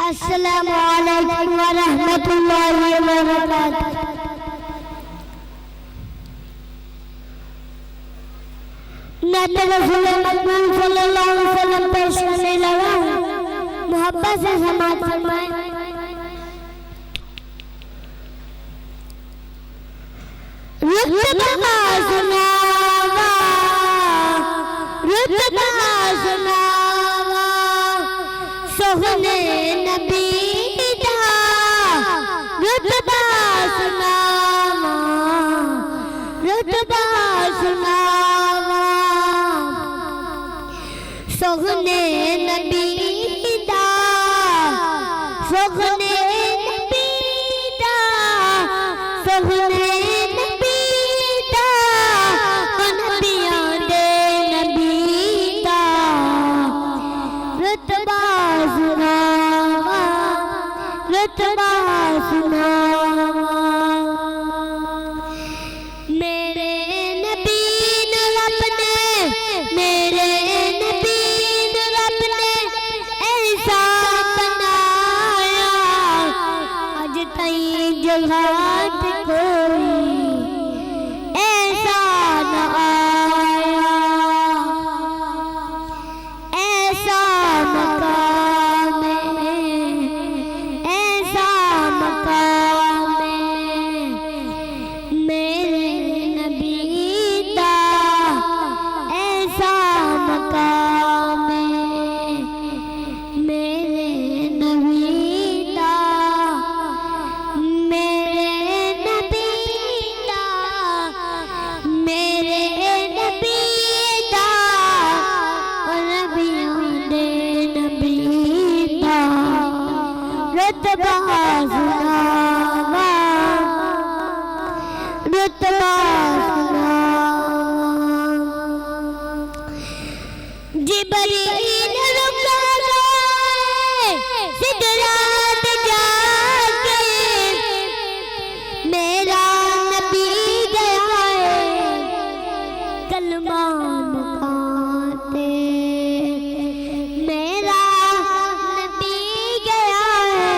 अस्सलामु अलैकुम व रहमतुल्लाहि व बरकातुहू। मैं तो रसूल मकबूल सल्लल्लाहु अलैहि वसल्लम पेश करने लगा हूँ। मोहब्बत से समाअत फरमाएं। रुतबा सुनावा, रुतबा सुनावा, सोहने नबी दा रुतबा सुनावा, रुतबा सुनावा, सोहने नबी दा, सोहने नबी दा, सोहने रुतबा सुनावा। मेरे नबी ने रब ने, मेरे नबी ने रब ने ऐसा बनाया, आज तई जहात कोई ऐसा न आया, ऐसा मकाम रुतबा सुनावा, रुतबा सुनावा। जिब्रील रुका गए सिदरात जाके, मेरा नबी गया है कलमा मुखाते, मेरा नबी गया है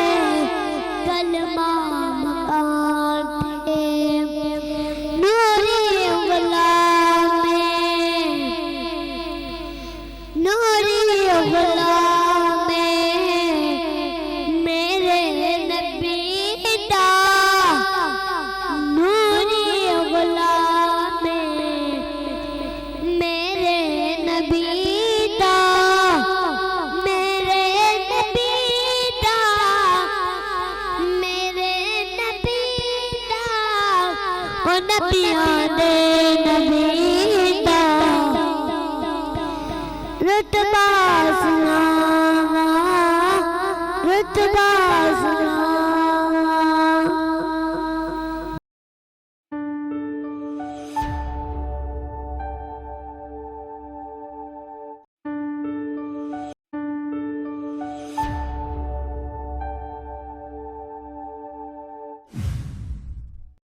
कलमा मुखाते। नूरी गुलाम में, नूरी गुलाम में मेरे नबी दा, नूरी गुलाम में मेरे नबी दा, मेरे नबी दा, मेरे नबी दा, ओ नबियां दे